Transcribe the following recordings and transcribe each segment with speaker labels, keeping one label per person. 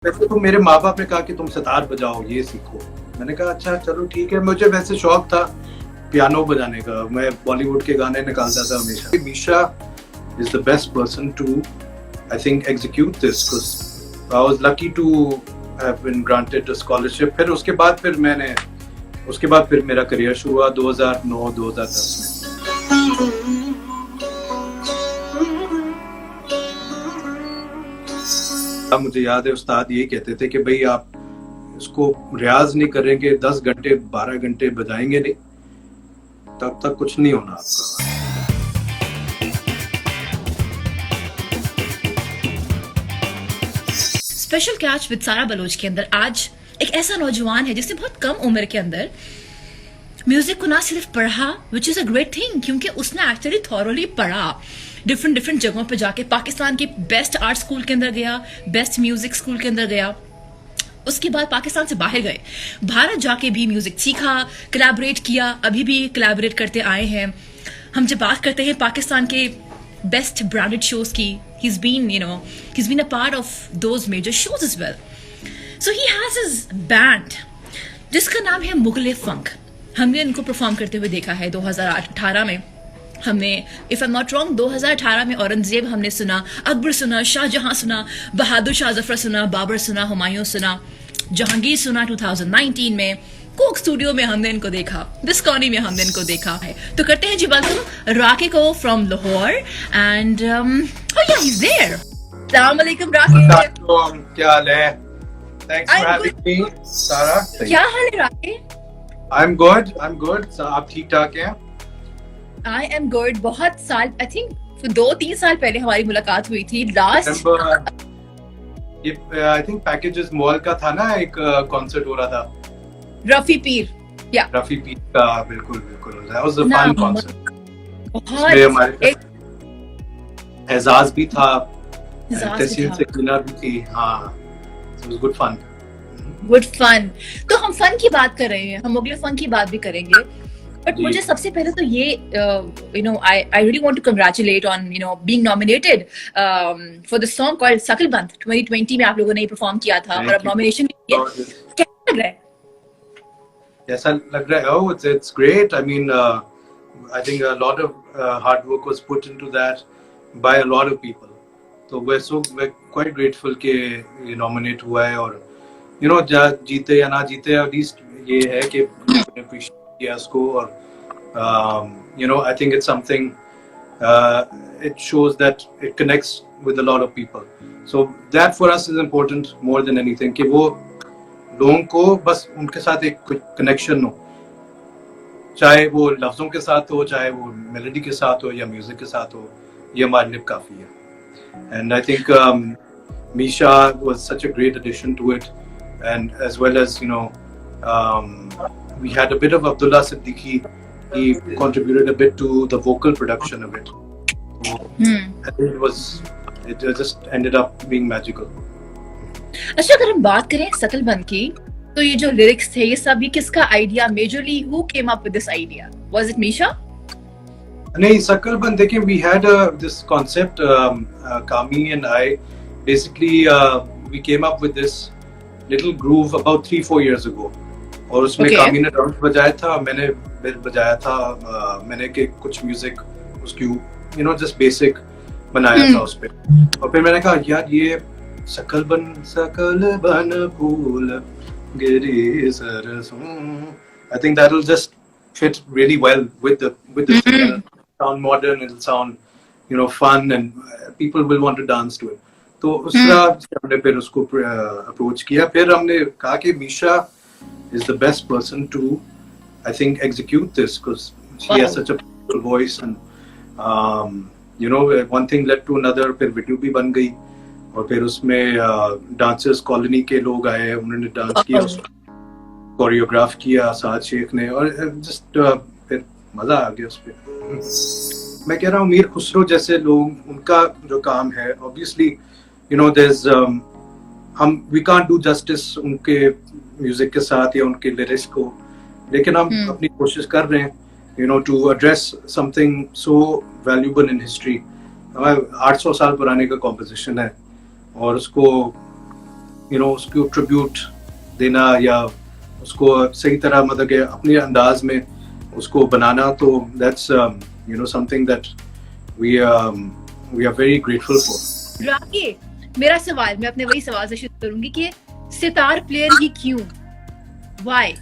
Speaker 1: वैसे तो मेरे माँ बाप ने कहा कि तुम सितार बजाओ, ये सीखो। मैंने कहा अच्छा चलो ठीक है। मुझे वैसे शौक था पियानो बजाने का, मैं बॉलीवुड के गाने निकालता था हमेशा। Misha is the best person to, I think, execute this because I was lucky to have been granted a scholarship. उसके बाद फिर मेरा करियर शुरू हुआ 2009-2010 में। मुझे याद है उस्ताद यही कहते थे कि भाई आप इसको रियाज नहीं करेंगे, 10 घंटे 12 घंटे बजाएंगे नहीं, तब तक कुछ नहीं होना आपका।
Speaker 2: स्पेशल कैच विद सारा बलोच के अंदर आज एक ऐसा नौजवान है जिसने बहुत कम उम्र के अंदर म्यूजिक को ना सिर्फ पढ़ा, which is a great thing, क्योंकि उसने एक्चुअली थॉरोली पढ़ा। डिफरेंट जगहों पे जाके पाकिस्तान के बेस्ट आर्ट स्कूल के अंदर गया, बेस्ट म्यूजिक स्कूल के अंदर गया। उसके बाद पाकिस्तान से बाहर गए, भारत जाके भी म्यूजिक सीखा, कोलैबोरेट किया, अभी भी कोलैबोरेट करते आए हैं। हम जब बात करते हैं पाकिस्तान के बेस्ट ब्रांडेड शोज की, he's been a part of those major shows as well. So he has his band जिसका नाम है मुगले फंक। हमने इनको परफॉर्म करते हुए देखा है 2018 में। हमने if I am not wrong 2018 में औरंगजेब हमने सुना, अकबर सुना, शाहजहां सुना, बहादुर शाह जफर सुना, बाबर सुना, हुमायूं सुना, जहांगीर सुना। 2019 में कोक स्टूडियो में हमने इनको देखा, बिस्कॉनी में हमने इनको देखा है। तो करते हैं जी वेलकम राके को फ्रॉम लाहौर एंड या ही इज देयर। अस्सलाम वालेकुम राके,
Speaker 1: क्या हाल है? थैंक्स फॉर हैविंग मी सारा।
Speaker 2: क्या हाल है राके?
Speaker 1: I am good. आप ठीक ठाक हैं?
Speaker 2: I am good. बहुत साल, आई थिंक 2-3 साल पहले हमारी मुलाकात हुई थी लास्ट।
Speaker 1: ये आई थिंक पैकेजेस मॉल का था ना, एक कॉन्सर्ट हो रहा था
Speaker 2: रफी पीर
Speaker 1: का। बिल्कुल that was a fun concert।
Speaker 2: बहुत
Speaker 1: हमारे एजाज भी था, तहसीन सकीना भी थी। हाँ, it was good fun।
Speaker 2: तो हम फन की बात कर रहे हैं, हम मुगले फन की बात भी करेंगे, बट मुझे सबसे पहले तो ये I really want to congratulate on being nominated for the song called शकलबंद। 2020 में आप लोगों ने परफॉर्म किया था और अब नॉमिनेशन भी किया। कैसा लग रहा है?
Speaker 1: कैसा लग रहा है? Oh, it's great। I mean, I think a lot of hard work was put into that by a lot of people। तो we're quite grateful कि ये nominate हुआ है, और जीते या ना जीते, at least ये है कि appreciate किया इसको। और I think it's something, it shows that it connects with a lot of people, so that for us is important more than anything कि वो लोगों को बस उनके साथ एक कनेक्शन हो, चाहे वो लफ्जों के साथ हो, चाहे वो मेलोडी के साथ हो या म्यूजिक के साथ हो, ये हमारे लिए काफी है। And I think Misha was such a great addition to it, and as well as we had a bit of Abdullah Siddiqui. He contributed a bit to the vocal production of it. I think it just ended up being magical।
Speaker 2: अच्छा, अगर हम बात करें शकलबंद की, तो ये जो lyrics थे, ये सब किसका idea? Majorly who came up with this idea? Was it Misha?
Speaker 1: नहीं, शकलबंद देखिए, we had this concept, Kami and I basically we came up with this little groove about 3-4 years ago, और उसमें कामी ने ड्रम्स बजाया था, मैंने बजाया था, मैंने के कुछ म्यूजिक उसकी जस्ट बेसिक बनाया था उस पे। और फिर मैंने कहा यार ये शकलबन फूल गिरी सरसों, I think that will just fit really well with the it'll sound modern, it'll sound fun, and people will want to dance to it। तो उस तरह हमने फिर उसको अप्रोच किया। फिर हमने कहा कि Misha is the best person to, I think, execute this because she has such a beautiful voice, and one thing led to another। फिर वीडियो भी बन गई, और फिर उसमें डांसर्स कॉलोनी के लोग आए, उन्होंने डांस किया, कोरियोग्राफ किया साद शेख ने, और जस्ट फिर मजा आ गया उस पे। मैं कह रहा हूँ मीर खुसरो जैसे लोग, उनका जो काम है, obviously there's we can't do justice उनके म्यूजिक के साथ या उनके लिरिक्स को, लेकिन हम अपनी कोशिश कर रहे हैं to address something so valuable in history। 800 साल पुराने का कॉम्पोजिशन है, और उसको उसको ट्रिब्यूट देना या उसको सही तरह मतलब कि अपने अंदाज में उसको बनाना, तो that's something that we are very grateful for.
Speaker 2: राके, मेरा सवाल, मैं अपने वही सवाल से शुरू करूंगी कि सितार प्लेयर ही क्यों, व्हाई?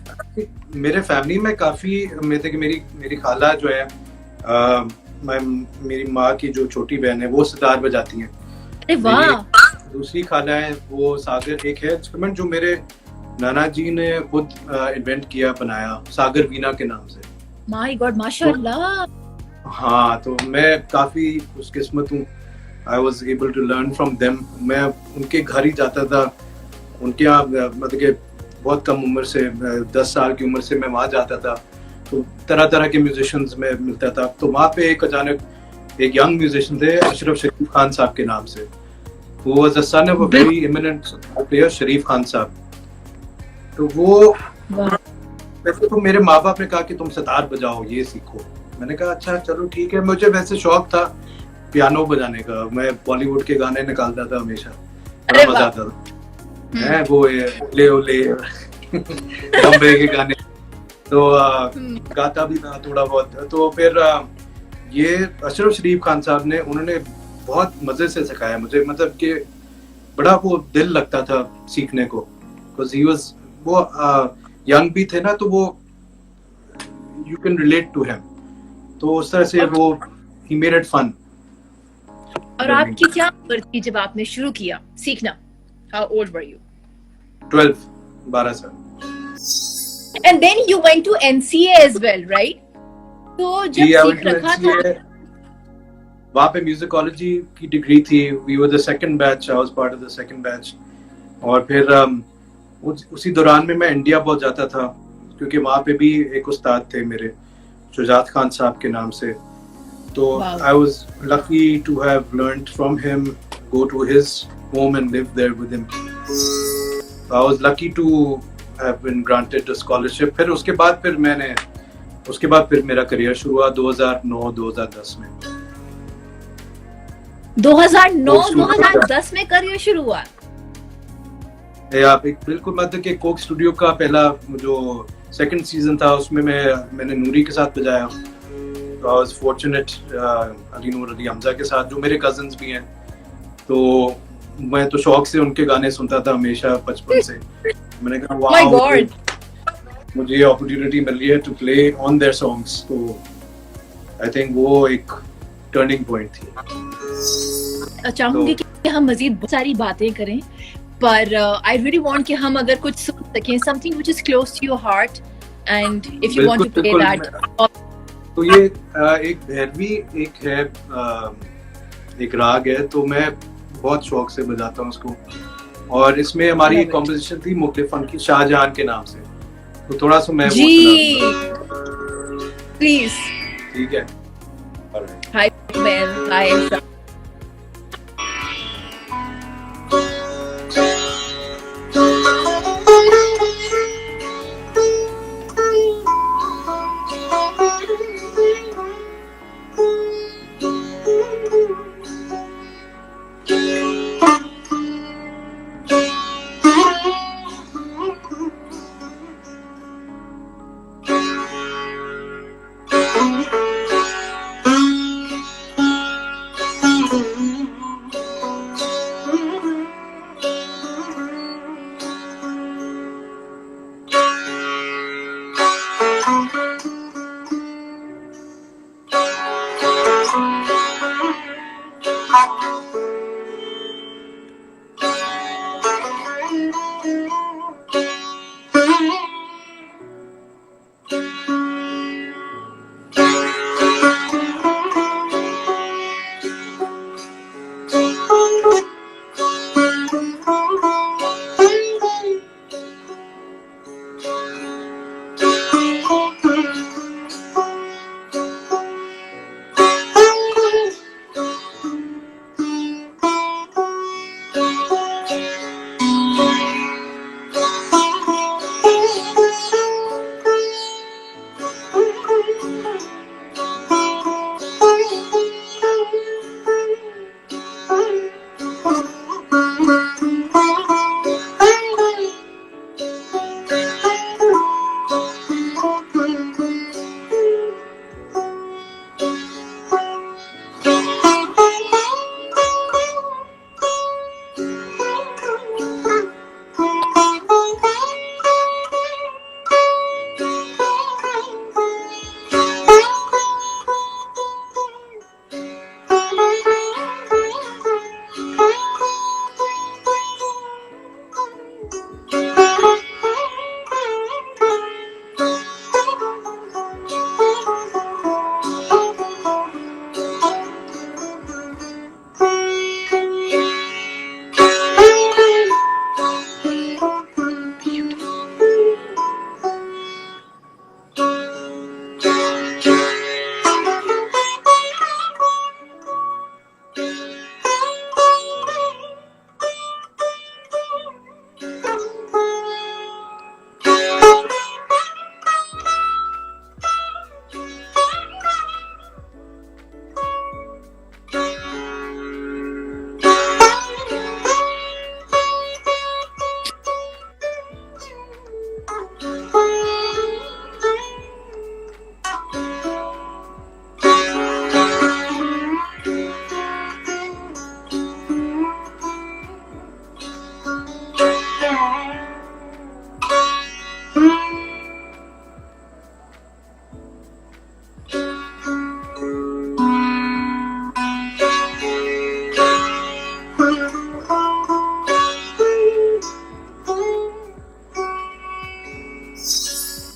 Speaker 1: मेरे फैमिली में काफी मेरी खाला जो है, मेरी माँ की जो छोटी बहन है वो सितार बजाती हैं।
Speaker 2: अरे वाह।
Speaker 1: दूसरी खाला है वो सागर, एक है इंस्ट्रूमेंट जो मेरे नाना जी ने खुद इन्वेंट किया, बनाया, सागर वीणा के नाम से।
Speaker 2: माय गॉड, माशाल्लाह।
Speaker 1: हाँ, तो मैं काफी खुशकिस्मत हूँ, I was able to learn from them. मैं उनके घर ही जाता था, उनके यहाँ मतलब कि बहुत कम उम्र से, 10 साल की उम्र से मैं वहाँ जाता था, तो तरह तरह के म्यूजिशियंस में मिलता था। तो वहाँ पे एक अचानक एक यंग म्यूजिशियन थे अशरफ शरीफ खान साहब के नाम से, वो was the son of a very eminent player Sharif Khan Sahab. तो वो वैसे तो मेरे माँ बाप ने कहा कि तुम सितार बजाओ, ये सीखो। मैंने कहा अच्छा चलो ठीक है। मुझे वैसे शौक था पियानो बजाने का, मैं बॉलीवुड के गाने निकालता था हमेशा, बड़ा मजा आता था। है वो ओले ओले बम्बे के गाने, तो गाता भी था थोड़ा बहुत। तो फिर ये अशरफ शरीफ खान साहब ने, उन्होंने बहुत मजे से सिखाया मुझे, मतलब कि बड़ा वो दिल लगता था सीखने को, बिकॉज ही वाज, वो यंग भी थे ना, तो वो you can relate to him, तो उस तरह से वो ही मेड इट फन।
Speaker 2: और आपकी क्या उम्र थी जब आपने शुरू किया सीखना? How old were you?
Speaker 1: 12 साल।
Speaker 2: And then you went to NCA as well, right? तो जब सीख रखा था,
Speaker 1: वहाँ पे म्यूजिकोलॉजी की डिग्री थी, we were the second batch, I was part of the second batch। और फिर उसी दौरान में मैं इंडिया बहुत जाता था, क्योंकि वहाँ पे भी एक उस्ताद थे मेरे, शुजात खान साहब के नाम से। तो I was lucky to have learned from him, go to his home and live there with him। I was lucky to have been granted a scholarship। फिर उसके बाद फिर मेरा करियर शुरू हुआ 2009-2010 में।
Speaker 2: 2009-2010 में करियर शुरू हुआ?
Speaker 1: आप एक बिल्कुल मतलब कि कोक स्टूडियो का पहला जो सेकंड सीजन था, उसमें मैंने नूरी के साथ बजाया। तो आई वाज फॉर्चुनेट, अली नूर, अली हमजा के साथ, जो मेरे कजन्स भी हैं। तो मैं तो शौक से उनके गाने सुनता था हमेशा बचपन से। मैंने कहा वाह, मुझे ये अपॉर्चुनिटी मिल रही है to play on their songs, तो आई थिंक वो एक टर्निंग पॉइंट थी।
Speaker 2: चाहूंगी कि हम मजीद बहुत सारी बातें करें, पर आई रियली वांट कि हम अगर कुछ सुन सकें, something which is close to your heart, and if you want to play that.
Speaker 1: तो ये एक भैरवी एक है, एक राग है, तो मैं बहुत शौक से बजाता हूँ उसको। और इसमें हमारी एक कॉम्पोजिशन थी मुख्तलिफ फन की, शाहजहां के नाम से, तो थोड़ा सा मैं
Speaker 2: जी प्लीज।
Speaker 1: ठीक है।
Speaker 2: हाय बेल, हाय।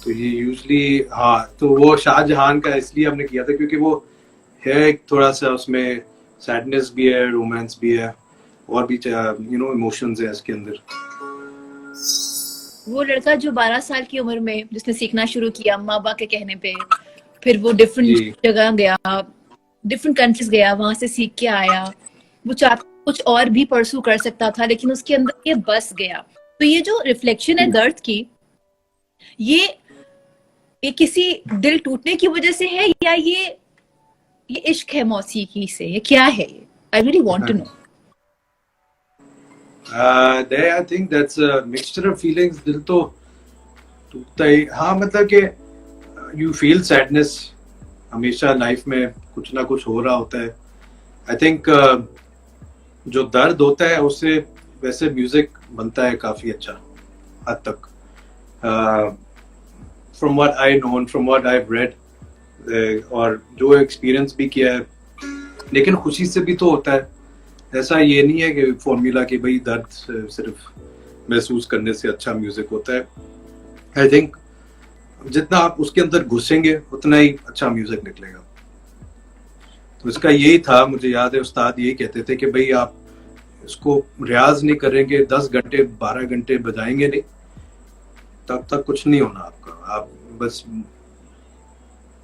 Speaker 1: तो ये यूजली, हाँ, तो वो शाहजहान का इसलिए हमने किया था क्योंकि वो है एक थोड़ा सा उसमें सैडनेस भी है, रोमांस भी है, और भी इमोशंस है इसके अंदर।
Speaker 2: वो लड़का जो 12 साल की उम्र में जिसने सीखना शुरू किया माँ बाप के कहने पे, फिर वो डिफरेंट जगह गया, डिफरेंट कंट्रीज गया, वहां से सीख के आया, वो चाहता कुछ और भी परसू कर सकता था लेकिन उसके अंदर ये बस गया। तो ये जो रिफ्लेक्शन है दर्द की, ये किसी दिल टूटने की वजह से है या ये इश्क है मौसीकी से, ये क्या है? ये I really want to know.
Speaker 1: I think that's a mixture of feelings. दिल तो टूटता ही, हाँ, मतलब कि you feel sadness, हमेशा लाइफ में कुछ ना कुछ हो रहा होता है। I think जो दर्द होता है उससे वैसे म्यूजिक बनता है काफी अच्छा हद तक। From what I know and from what I've read, और जो एक्सपीरियंस भी किया है, लेकिन खुशी से भी तो होता है। ऐसा ये नहीं है कि फॉर्मूला कि भाई दर्द सिर्फ महसूस करने से अच्छा म्यूजिक होता है। आई थिंक जितना आप उसके अंदर घुसेंगे उतना ही अच्छा म्यूजिक निकलेगा। तो इसका यही था, मुझे याद है उस्ताद यही कहते थे कि भाई आप इसको रियाज नहीं करेंगे, 10 घंटे 12 घंटे बजाएंगे नहीं, तब तक कुछ नहीं होना आपका। आप बस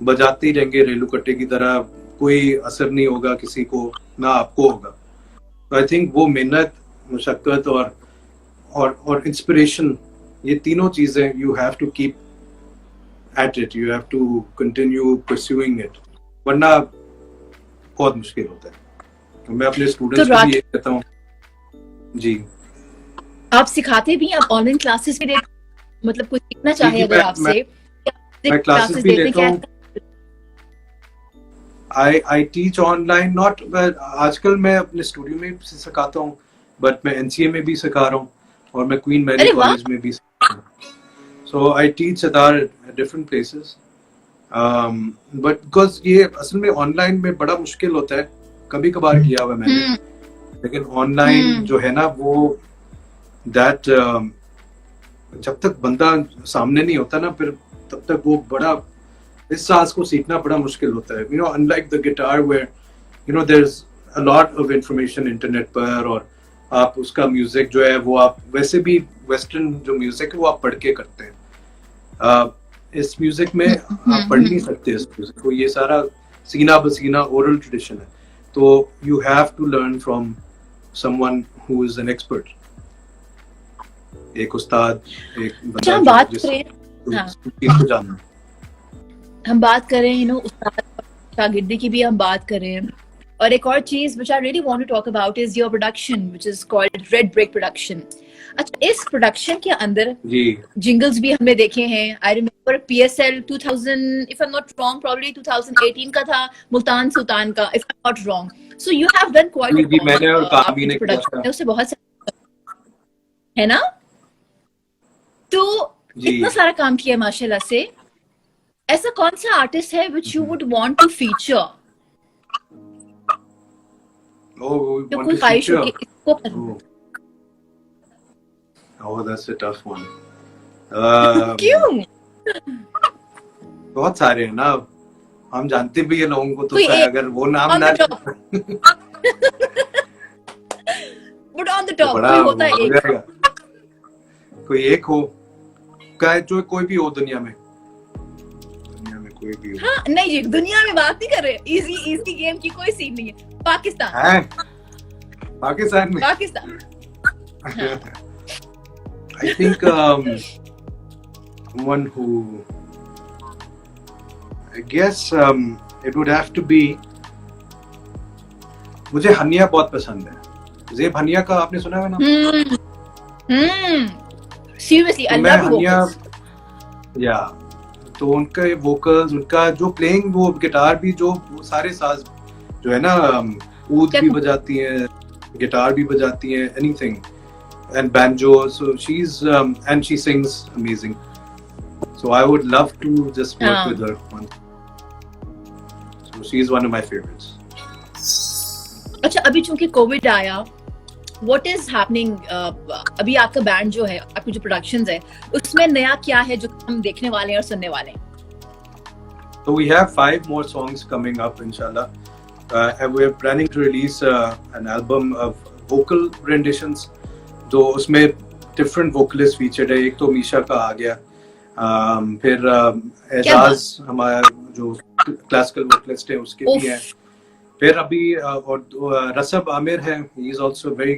Speaker 1: बजाते ही रहेंगे रेलू कट्टे की तरह, कोई असर नहीं होगा किसी को, ना आपको होगा। तो आई थिंक वो मेहनत, मुशक्कत और इंस्पिरेशन, ये तीनों चीजें you have to keep at it, you have to continue pursuing it, वरना बहुत मुश्किल होता है। तो मैं अपने स्टूडेंट्स को भी ये कहता हूँ। जी,
Speaker 2: आप सिखाते भी, आप ऑनलाइन क्लासेस भी देते, मतलब कोई सीखना चाहे अगर आपसे,
Speaker 1: मैं क्लासेस भी लेता हूँ। I teach online, not, आजकल मैं अपने स्टूडियो में भी सिखाता हूँ, बट मैं NCA में भी सिखा रहा हूँ और मैं क्वीन मैरी कॉलेज में भी सिखा रहा हूँ। So I teach sitar at different places, but because ये असल में ऑनलाइन में बड़ा मुश्किल होता है, कभी कभार किया हुआ मैंने, लेकिन ऑनलाइन जो है ना वो दैट जब तक बंदा सामने नहीं होता ना, फिर तब तक वो बड़ा, इस साज को सीखना बड़ा मुश्किल होता है। You know, unlike the guitar where you know there is a lot of information internet पर, और आप उसका म्यूजिक जो है वो आप वैसे भी वेस्टर्न जो म्यूजिक है वो आप पढ़ के करते हैं। इस म्यूजिक में आप पढ़ नहीं सकते इस म्यूजिक को, ये सारा सीना बसीना ओरल ट्रेडिशन है। तो you have to learn from someone who is an expert, एक उस्ताद, एक बंदा
Speaker 2: हम बात करें, हम बात करें यू नो उस्ताद शागिर्दी की भी हम बात करें, और एक और चीज which I really want to talk about is your production which is called Red Break production. अच्छा, इस प्रोडक्शन के अंदर जिंगल्स भी हमने देखे हैं। I remember PSL 2000, if I am not wrong, probably 2018 का था, मुल्तान सुल्तान का, if I am not wrong. So you have done quite
Speaker 1: मैंने और कामी ने
Speaker 2: प्रोडक्शन उससे बहुत है ना, तो इतना सारा काम किया माशाल्लाह से। ऐसा कौन सा आर्टिस्ट है which you would want to feature? तो कोई ख्वाहिश हो कि इसको
Speaker 1: Oh, that's a tough one.
Speaker 2: क्यों?
Speaker 1: बहुत सारे हैं ना, हम जानते भी हैं लोगों को, तो
Speaker 2: कोई
Speaker 1: क्या
Speaker 2: एक
Speaker 1: अगर वो नाम
Speaker 2: on
Speaker 1: ना
Speaker 2: the top. But on the
Speaker 1: तो
Speaker 2: top
Speaker 1: बड़ा
Speaker 2: कोई होता है
Speaker 1: हो
Speaker 2: एक.
Speaker 1: जाएगा। कोई एक हो, क्या जो कोई भी हो दुनिया में कोई भी हो।
Speaker 2: हाँ नहीं जी, दुनिया में बात नहीं कर रहे, इजी गेम की कोई सीन नहीं है। पाकिस्तान
Speaker 1: हैं? पाकिस्तान में
Speaker 2: Pakistan
Speaker 1: I think someone who I guess it would have to be, मुझे हनिया बहुत पसंद है। ज़ेब हनिया का आपने सुना है ना?
Speaker 2: सीरियसली आई
Speaker 1: मैं
Speaker 2: लव
Speaker 1: हनिया,
Speaker 2: वोकल्स।
Speaker 1: या तो उनका वोकल्स, उनका जो प्लेइंग, वो गिटार भी, जो वो सारे साज जो है ना, ऊद भी बजाती हैं, गिटार भी बजाती हैं, anything, and banjo, so she is and she sings amazing, so I would love to just work with her once. So she is one of my favorites.
Speaker 2: अच्छा, अभी चूंकि कोविड आया, व्हाट इज हैपनिंग? अभी आपका band जो है, आपकी जो प्रोडक्शंस है, उसमें नया क्या है जो हम देखने वाले हैं और सुनने वाले हैं?
Speaker 1: So we have 5 more songs coming up, inshallah. And we're planning to release an album of vocal renditions. जो उसमें different vocalists featured है। एक तो मीशा का आ गया, फिर एजाज हमारा जो क्लासिकल वोकलिस्ट है उसके भी हैं, फिर अभी और रसब आमिर है, he is also very,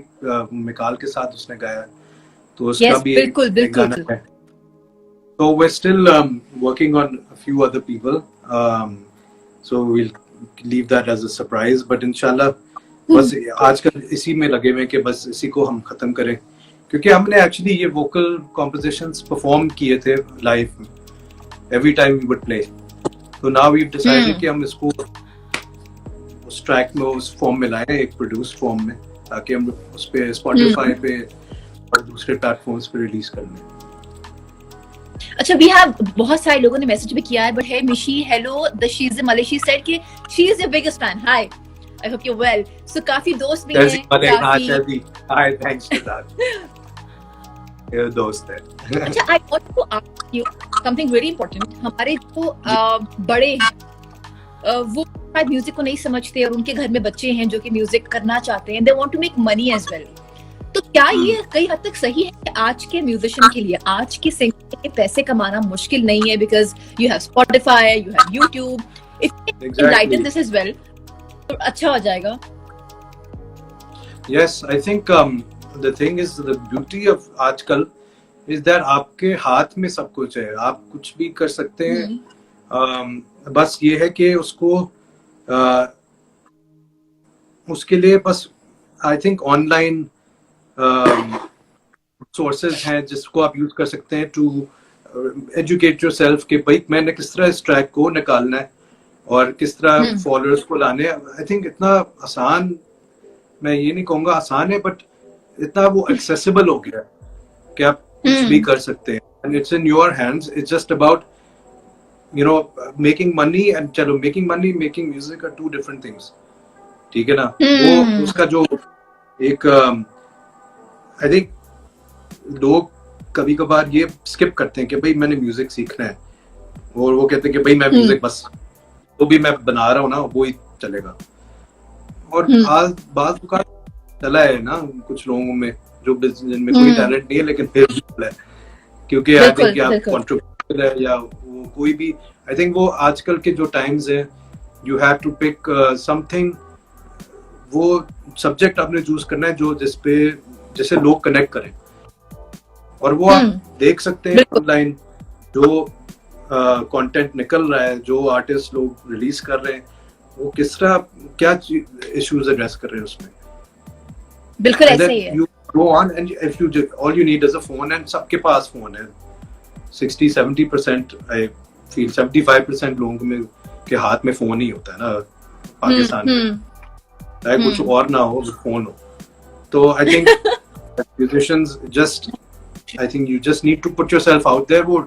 Speaker 1: Mikaal के साथ उसने गाया, तो उसका भी
Speaker 2: बिल्कुल
Speaker 1: एक गाना है। So we're still working on a few other people, so we'll leave that as a surprise, but inshallah बस आजकल इसी में लगे हुए कि बस इसी को हम खत्म करें, क्योंकि हमने एक्चुअली ये वोकल कॉम्पोजिशंस परफॉर्म किए थे लाइव में, every time we would play, तो नाउ वी डिसाइडेड कि हम इसको उस ट्रैक में, उस फॉर्म में लाएं, एक प्रोड्यूस फॉर्म में, ताकि हम उस पे स्पॉटिफाई पे और दूसरे प्लेटफॉर्म्स पे रिलीज कर लें।
Speaker 2: अच्छा, वी हैव बहुत सारे लोगों ने मैसेज भी किया है, बट है Mishi, hello the she's Malishi said कि she is your biggest fan. Hi, I hope you well. So काफी दोस्त भी हैं, काफी
Speaker 1: हाय, थैंक्स फॉर दैट, ये दोस्त है।
Speaker 2: अच्छा, I want to ask you something very important. हमारे जो बड़े हैं, वो शायद म्यूजिक को नहीं समझते, और उनके घर में बच्चे हैं जो कि म्यूजिक करना चाहते हैं, they want to make money as well. तो क्या ये कई हद तक सही है कि आज के म्यूजिशियन के लिए, आज के सिंगर के लिए पैसे कमाना मुश्किल नहीं है, because you have Spotify, you have YouTube, if you enlighten this as well, तो अच्छा हो जाएगा।
Speaker 1: Yes, I think the thing is, the beauty of आजकल is that आपके हाथ में सब कुछ है, आप कुछ भी कर सकते हैं। बस ये है कि उसको उसके लिए बस आई थिंक ऑनलाइन सोर्सेज हैं जिसको आप यूज कर सकते हैं टू एजुकेट योरसेल्फ कि भाई मैंने किस तरह इस ट्रैक को निकालना है और किस तरह फॉलोअर्स को लाने हैं। आई थिंक इतना आसान, मैं ये नहीं कहूँगा आसान है, बट इतना वो एक्सेसिबल हो गया कि आप कुछ भी कर सकते हैं, and it's in your hands. It's just about making money, and चलो making money, making music are 2 different things, ठीक है ना। वो उसका जो एक आई थिंक लोग कभी कभार ये स्किप करते हैं कि भाई मैंने म्यूजिक सीखना है, और वो कहते हैं कि भाई मैं म्यूजिक बस वो भी मैं बना रहा हूँ ना, वो ही चलेगा। और आज बात का चला है ना कुछ लोगों में जो जिनमें कोई टैलेंट नहीं है लेकिन फिर भी चला है, क्योंकि आई थिंक या कंट्रीब्यूटर है या वो कोई भी, आई थिंक वो आजकल के जो टाइम्स है, you have to pick something, वो सब्जेक्ट आपने चूज करना है जो जिससे लोग कनेक्ट करें, और वो आप देख सकते हैं ऑनलाइन जो कंटेंट निकल रहा है, जो आर्टिस्ट लोग रिलीज कर रहे हैं, वो किस तरह क्या इश्यूज एड्रेस कर रहे हैं उसमें।
Speaker 2: बिल्कुल ऐसे ही है।
Speaker 1: You go on and if you all you need is a phone, and सबके पास फोन है। 60-70% I feel 75% लोगों में के हाथ में फोन ही होता है ना पाकिस्तान में, चाहे कुछ और ना हो, फोन हो। तो I think musicians I think you just need to put yourself out there। वो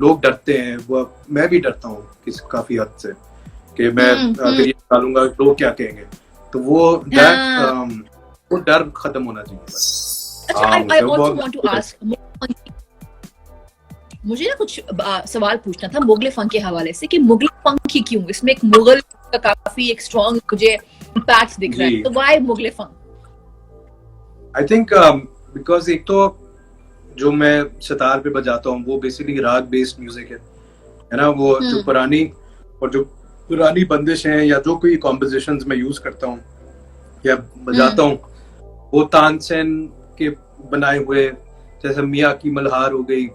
Speaker 1: लोग डरते हैं, वो मैं भी डरता हूँ काफी हद से कि मैं अगर ये डालूंगा लोग क्या कहेंगे, तो वो डर खत्म होना चाहिए बस।
Speaker 2: अच्छा,
Speaker 1: हाँ,
Speaker 2: I
Speaker 1: मुझे
Speaker 2: also
Speaker 1: बहुत
Speaker 2: want to ask, मुझे ना कुछ सवाल पूछना था मुगले फंक के हवाले से कि मुगले फंक ही क्यों? इसमें एक मुगल का काफी एक स्ट्रॉन्ग मुझे इम्पैक्ट दिख रहा है,
Speaker 1: जी।
Speaker 2: तो why Mughle funk?
Speaker 1: I think because एक तो जो मैं सितार पे बजाता हूँ वो बेसिकली राग बेस्ड म्यूजिक है ना, वो जो पुरानी और जो पुरानी बंदिश हैं या जो कोई कॉम्पोजिशंस मैं यूज करता हूँ या बजाता हूँ, वो तानसेन के बनाए हुए, जैसे मियाँ की मल्हार हो गई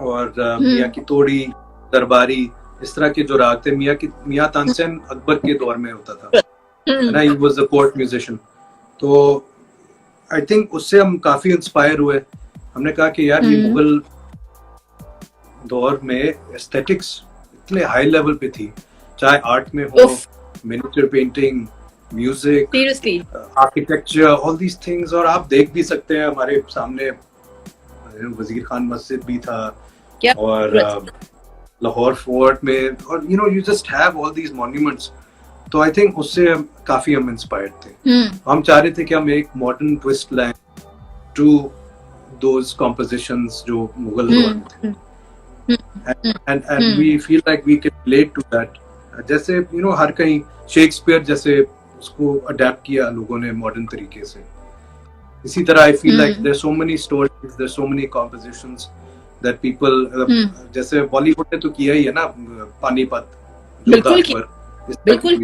Speaker 1: और मियाँ की तोड़ी, दरबारी, इस तरह के जो राग थे। मियाँ तानसेन अकबर के दौर में होता था, है ना, he was the court musician. तो आई थिंक उससे हम काफी इंस्पायर हुए। हमने कहा कि यार ये मुगल दौर में एस्थेटिक्स इतने हाई लेवल पे थी, चाहे आर्ट में हो, miniature painting, music,
Speaker 2: seriously,
Speaker 1: architecture, all these things. और आप देख भी सकते हैं हमारे सामने वजीर खान मस्जिद भी था और लाहौर फोर्ट में, और you just have all these monuments. तो आई थिंक उससे काफी हम इंस्पायर्ड थे। हम चाह रहे थे कि हम एक मॉडर्न ट्विस्ट लाएं टू दोज कॉम्पोजिशंस जो मुगल दौर में थे, and we feel like we can relate to that। जैसे हर कहीं शेक्सपियर जैसे उसको अडेप्ट किया लोगों ने मॉडर्न तरीके से, इसी तरह I feel like there so many stories, there so many compositions that people, जैसे बॉलीवुड ने तो किया ही है ना, पानीपत,
Speaker 2: बिल्कुल
Speaker 1: बिल्कुल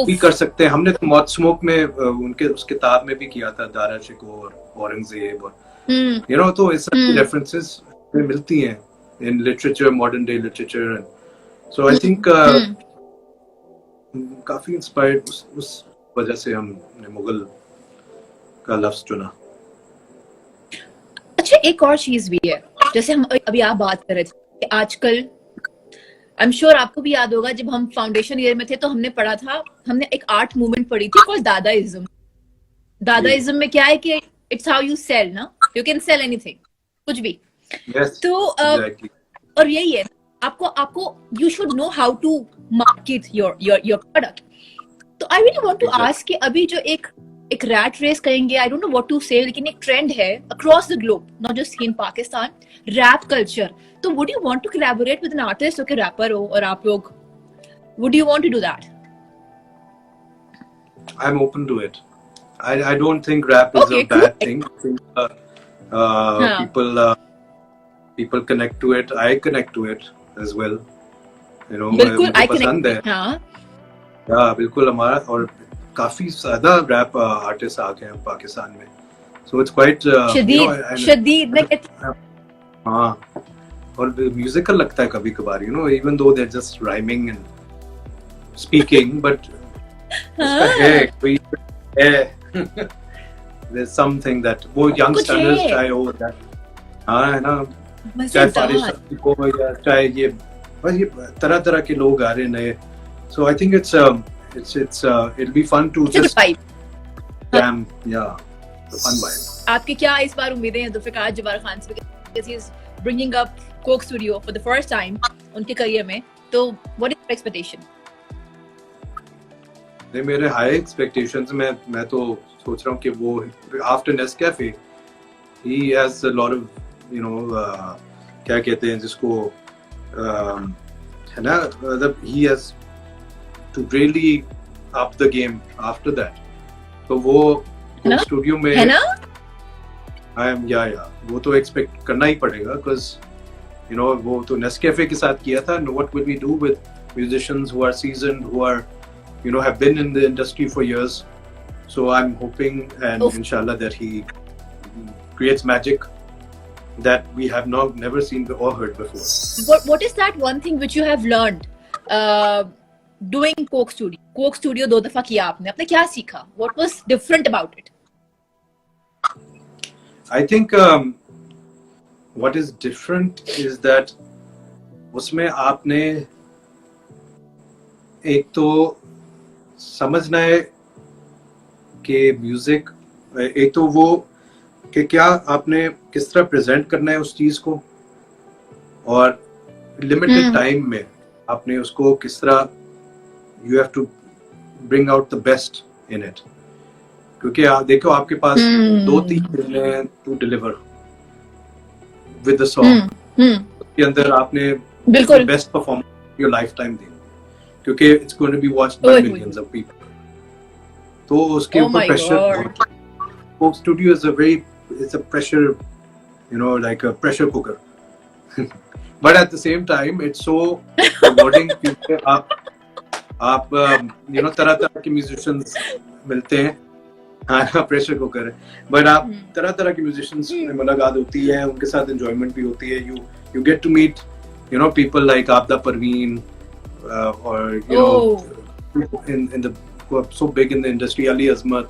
Speaker 1: भी कर सकते हैं। हमने तो मौत स्मोक में उनके उस किताब में भी किया था, दारा शिकोह, औरंगजेब, और तो इस तरह की रेफरेंसेस मिलती हैं in literature, modern day literature. So I think काफी इंस्पायर्ड उस वजह से हमने मुगल का लफ्ज चुना।
Speaker 2: अच्छा, एक और चीज भी है, जैसे हम अभी आप बात कर रहे थे कि आजकल, आई एम श्योर आपको भी याद होगा, जब हम फाउंडेशन ईयर में थे तो हमने पढ़ा था, हमने एक आर्ट मूवमेंट पढ़ी थी कॉल्ड दादाइज्म। दादाइज्म में क्या है कि इट्स हाउ यू सेल, ना, यू कैन सेल एनीथिंग, कुछ भी।
Speaker 1: Yes,
Speaker 2: तो
Speaker 1: exactly.
Speaker 2: और यही है, आपको you should know how to market your product. तो I really want to ask कि अभी जो एक रैट रेस कहेंगे, I don't know what to say, लेकिन एक ट्रेंड है across the globe, not just in Pakistan, rap culture. तो would you want to collaborate with an artist, okay, rapper हो, और आप लोग, would you want to do that?
Speaker 1: I am open to it. I don't think rap is a bad thing. I think people connect to it. I connect to it as well.
Speaker 2: बिल्कुल,
Speaker 1: मुझे पसंद है। हाँ, बिल्कुल। हमारा और काफी ज्यादा रैप आर्टिस्ट आ गए हैं पाकिस्तान में, so it's quite
Speaker 2: शदीद।
Speaker 1: हाँ, और म्यूजिकल लगता है कभी कभार, even though they're just rhyming and speaking, but उसका है कोई है there's something that वो youngsters चाहे हो हाँ, है ना, चाहे फारिश को या चाहे ये, बस ये तरह तरह के लोग आ रहे हैं नए। So I think it'll be fun to just jam, yeah, the fun vibe।
Speaker 2: आपके क्या इस बार उम्मीदें हैं जुल्फिकार जब्बार खान से, because he is bringing up Coke studio for the first time उनके करियर में, तो what is your expectation?
Speaker 1: नहीं, मेरे हाई एक्सपेक्टेशंस में, मैं तो सोच रहा हूँ कि वो after Nescafe he has a lot of क्या कहते हैं जिसको, है ना, मतलब he has to really up the game after that। तो वो कोक स्टूडियो में, है ना, वो तो एक्सपेक्ट करना ही पड़ेगा, because वो तो नेस्कैफे के साथ किया था। What will we do with musicians who are seasoned, who are have been in the industry for years? So I'm hoping and inshallah that he creates magic that we have never seen or heard before.
Speaker 2: What is that one thing which you have learned doing Coke Studio? Coke Studio 2 दफा किया आपने क्या सीखा? What was different about it?
Speaker 1: I think what is different is that उसमें आपने एक तो समझना है कि म्यूजिक, एक तो वो कि क्या आपने किस तरह प्रेजेंट करना है उस चीज को, और लिमिटेड टाइम में आपने उसको किस तरह, you have to bring out the best in it. क्योंकि देखो आपके पास 2-3 दिन हैं to deliver with the song, उसके अंदर आपने
Speaker 2: बिल्कुल
Speaker 1: best performance your lifetime दी, क्योंकि it's going to be watched by millions of people. तो उसके
Speaker 2: Oh
Speaker 1: ऊपर
Speaker 2: my
Speaker 1: प्रेशर, वो studio is a very, it's a pressure, you know, like a pressure cooker. But at the same time it's so rewarding, क्योंकि आप you know तरह तरह के musicians मिलते हैं। हाँ, प्रेशर कुकर है, बट आप तरह तरह के म्यूजिशियंस में मुलाकात होती है, उनके साथ एंजॉयमेंट भी होती है। You get to meet, you know, people like Abida Parveen, और you know in the so big in the industry, Ali Azmat,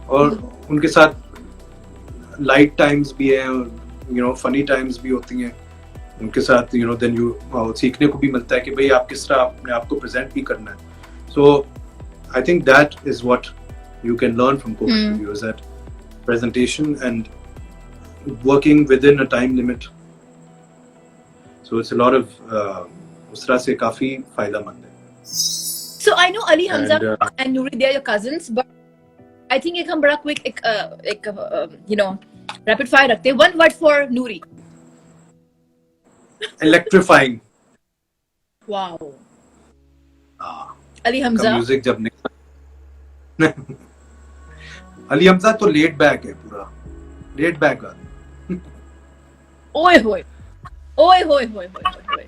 Speaker 1: और उनके साथ लाइट टाइम्स भी हैं, यू नो फनी टाइम्स भी होती हैं उनके साथ, यू नो देन यू सीखने को भी मिलता है कि भाई आप किस तरह अपने आप को प्रेजेंट भी करना है। So I think that is what you can learn from Coke Studios, that presentation and working within a time limit. So it's a lot of उस तरह से काफी फायदेमंद है।
Speaker 2: So I know Ali Hamza and Noori, they are your cousins, but I think एक हम बड़ा quick एक you know rapid fire रखते हैं। One word for Noori.
Speaker 1: Electrifying.
Speaker 2: Wow. Ali Hamza.
Speaker 1: Music जब निकला अली हमजा तो लेट बैक है, पूरा लेट बैक है।
Speaker 2: ओए होए ओए होए होए होए।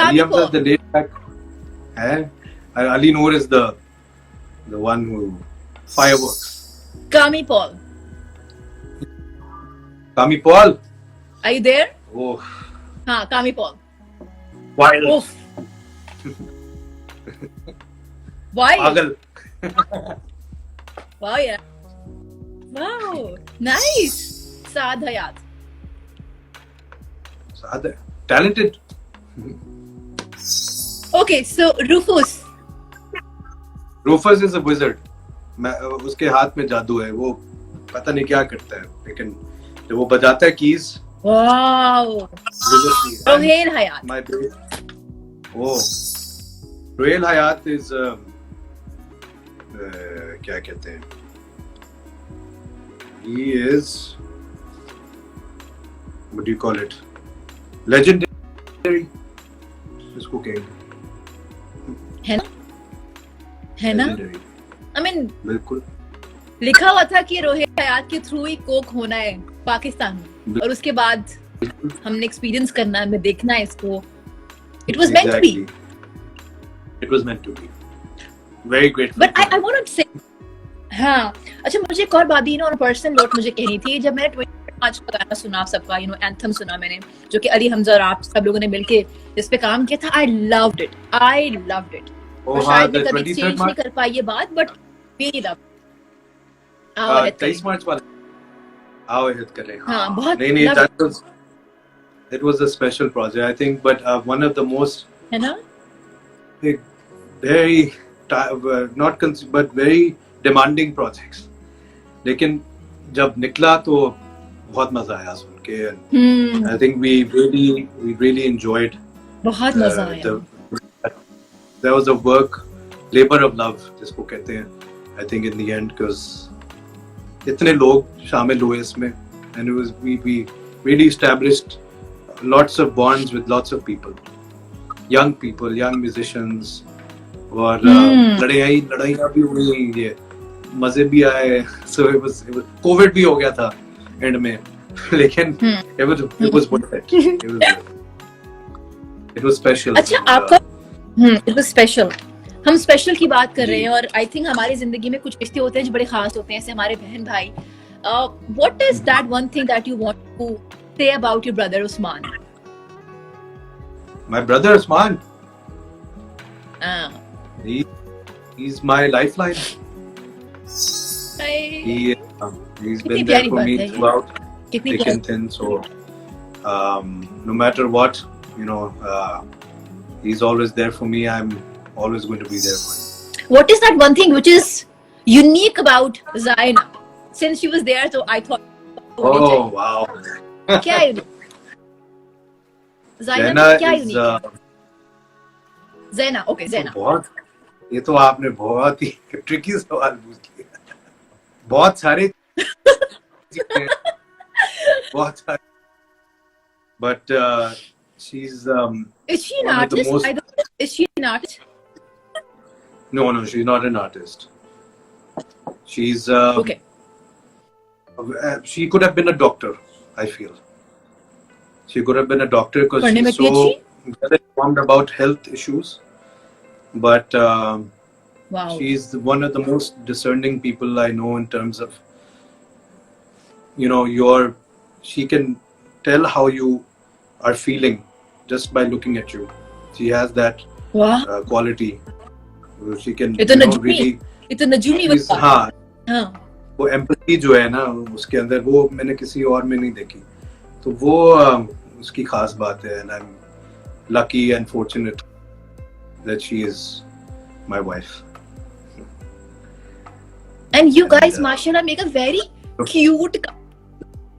Speaker 1: अली हमजा द लेट बैक है, Ali Noor is the one who fireworks.
Speaker 2: Kami Paul.
Speaker 1: Kami Paul.
Speaker 2: Are you there?
Speaker 1: Oh.
Speaker 2: हाँ, Kami Paul.
Speaker 1: Wild.
Speaker 2: Oof. Wild.
Speaker 1: पागल.
Speaker 2: Wow, yeah. Wow, nice. Saad Hayat.
Speaker 1: Saad, talented.
Speaker 2: Okay, so Rufus.
Speaker 1: Rufus is a wizard. उसके हाथ में जादू है, वो पता नहीं क्या करता है, लेकिन जब वो बजाता है keys,
Speaker 2: Wow. Rohail Hayat.
Speaker 1: My baby. Oh, Rohail Hayat is क्या कहते हैं? He is, what do you call it? Legendary. इसको कहेंगे।
Speaker 2: है ना? है ना?
Speaker 1: Legendary.
Speaker 2: I mean,
Speaker 1: बिल्कुल।
Speaker 2: लिखा हुआ था कि रोहित हयात के थ्रू ही कोक होना है पाकिस्तान में, और उसके बाद हमने एक्सपीरियंस करना है, हमें देखना है इसको। It was meant to be.
Speaker 1: It was meant to be. Very grateful.
Speaker 2: But I want to say, हाँ, अच्छा मुझे एक और बात भी ना, और पर्सनल नोट मुझे कहनी थी। जब मैंने 25 का गाना सुना आप सबका, यू नो एंथम सुना मैंने, जो कि अली हमजा और आप सब लोगों ने मिलके इस पे काम किया था, I loved it. और शायद मैं कभी चेंज नहीं कर पाई ये बात, बट really loved it.
Speaker 1: 23 मार्च वाला आओ हिट करें।
Speaker 2: हाँ, बहुत
Speaker 1: नहीं, it was a special project, I think, but one of the most,
Speaker 2: है ना,
Speaker 1: very but very demanding projects. लेकिन जब निकला तो बहुत मजा आया सुन के। I think we really enjoyed.
Speaker 2: बहुत मजा आया।
Speaker 1: There was a work, labor of love जिसको कहते हैं, I think in the end, because इतने लोग शामिल हुए इसमें, and it was we really established lots of bonds with lots of people, young musicians, और लड़ाइयाँ भी हुई, ये मजे भी आए। So it was COVID भी हो गया था एंड में, लेकिन it was worth it. It was special.
Speaker 2: अच्छा, आपका it was special. हम स्पेशल की बात कर रहे हैं, और आई थिंक हमारी जिंदगी में कुछ रिश्ते होते हैं जो बड़े खास होते हैं, जैसे हमारे बहन भाई। What is that one thing that you want to say about your brother Usman?
Speaker 1: My brother Usman. He's my lifeline. He's been there for me throughout thick and thin. So no matter what, you know, he's always there for me. I'm always going to be there for him.
Speaker 2: What is that one thing which is unique about Zaina? Since she was there, so I thought.
Speaker 1: Oh wow!
Speaker 2: क्या unique? Zaina क्या unique? Zaina, okay, Zaina.
Speaker 1: बहुत, ये तो आपने बहुत ही tricky सवाल पूछ लिया। बहुत सारे बहुत सारे, but she's
Speaker 2: Is she an
Speaker 1: one of the
Speaker 2: artist?
Speaker 1: most.
Speaker 2: I don't know. Is she an artist?
Speaker 1: No, she's not an artist. She's
Speaker 2: Okay.
Speaker 1: She could have been a doctor. I feel she could have been a doctor because
Speaker 2: पढ़ने में
Speaker 1: she's so
Speaker 2: PhD?
Speaker 1: well informed about health issues. But
Speaker 2: Wow.
Speaker 1: she's one of the most discerning people I know in terms of, you know, she can tell how you are feeling just by looking at you. She has that
Speaker 2: Wow.
Speaker 1: quality. She can,
Speaker 2: ये तो
Speaker 1: you know,
Speaker 2: नजूमी
Speaker 1: really.
Speaker 2: ये तो नजूमी
Speaker 1: she's-
Speaker 2: बता
Speaker 1: हाँ,
Speaker 2: हाँ
Speaker 1: वो empathy जो है ना उसके अंदर, वो मैंने किसी और में नहीं देखी, तो वो उसकी खास बात है. And I am lucky and fortunate that she is my wife.
Speaker 2: and you guys
Speaker 1: And,
Speaker 2: mashallah make a very cute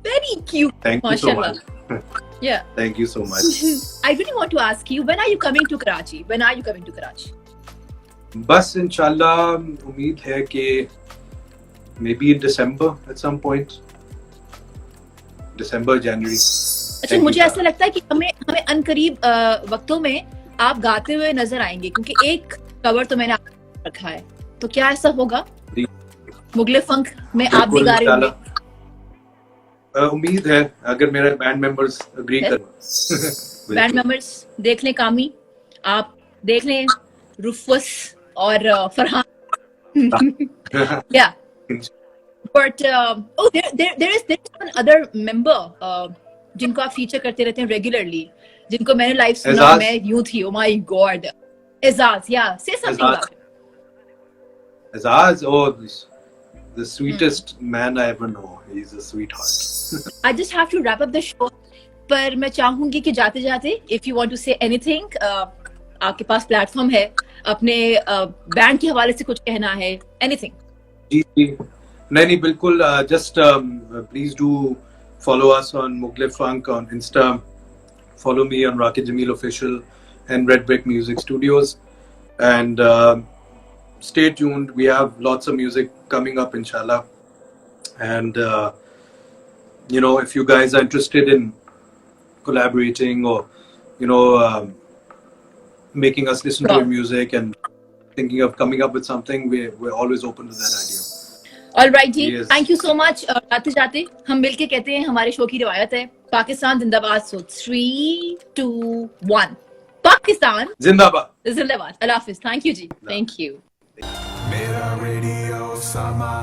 Speaker 2: very cute
Speaker 1: thank you so
Speaker 2: mashallah
Speaker 1: much.
Speaker 2: yeah
Speaker 1: thank you so much.
Speaker 2: I really want to ask you, when are you coming to Karachi? When are you coming to Karachi?
Speaker 1: बस इंशाल्लाह उम्मीद है कि maybe in December at some point, दिसंबर जनवरी.
Speaker 2: अच्छा, मुझे ऐसा लगता है कि हमें हमें अनकरीब वक्तों में आप गाते हुए नजर आएंगे, क्योंकि एक कवर तो मैंने आपका रखा है, तो क्या ऐसा होगा
Speaker 1: जी।
Speaker 2: मुगले फंक में आप भी गा रहे होंगे?
Speaker 1: उम्मीद है अगर मेरे बैंड मेंबर्स एग्री
Speaker 2: Yes.
Speaker 1: करें.
Speaker 2: बैंड मेंबर्स देख लें, कामी आप देख लें, रुफस और Farhan. Yeah. But there is one other member जिनको आप फीचर करते रहते हैं रेगुलरली, जिनको मैंने लाइव सुना,
Speaker 1: एजाज.
Speaker 2: मैं यूं थी, oh my god, Ejaz. Yeah, say something
Speaker 1: Ejaz.
Speaker 2: about it.
Speaker 1: Azaz, oh, the sweetest man I ever know. He's a sweetheart.
Speaker 2: I just have to wrap up the show. पर मैं चाहूंगी कि जाते जाते if you want to say anything, आपके पास platform है, अपने band के हवाले से कुछ कहना है, anything.
Speaker 1: जी जी, नहीं बिल्कुल. Just please do follow us on Mughal Funk on Insta. Follow me on Rakit Jameel Official and Red Brick Music Studios. And stay tuned. We have lots of music coming up, inshallah. And you know, if you guys are interested in collaborating or, you know, making us listen to your music and thinking of coming up with something, we're always open to that idea.
Speaker 2: Alright ji,
Speaker 1: Yes.
Speaker 2: thank you so much. जाते जाते हम मिलके कहते हैं, हमारे show की रिवायत है, पाकिस्तान जिंदाबाद. So 3, 2, 1. पाकिस्तान
Speaker 1: Zindabad.
Speaker 2: जिंदाबाद. अल्लाह हाफिज. Thank you जी. Thank you.
Speaker 3: मेरा रेडियो समा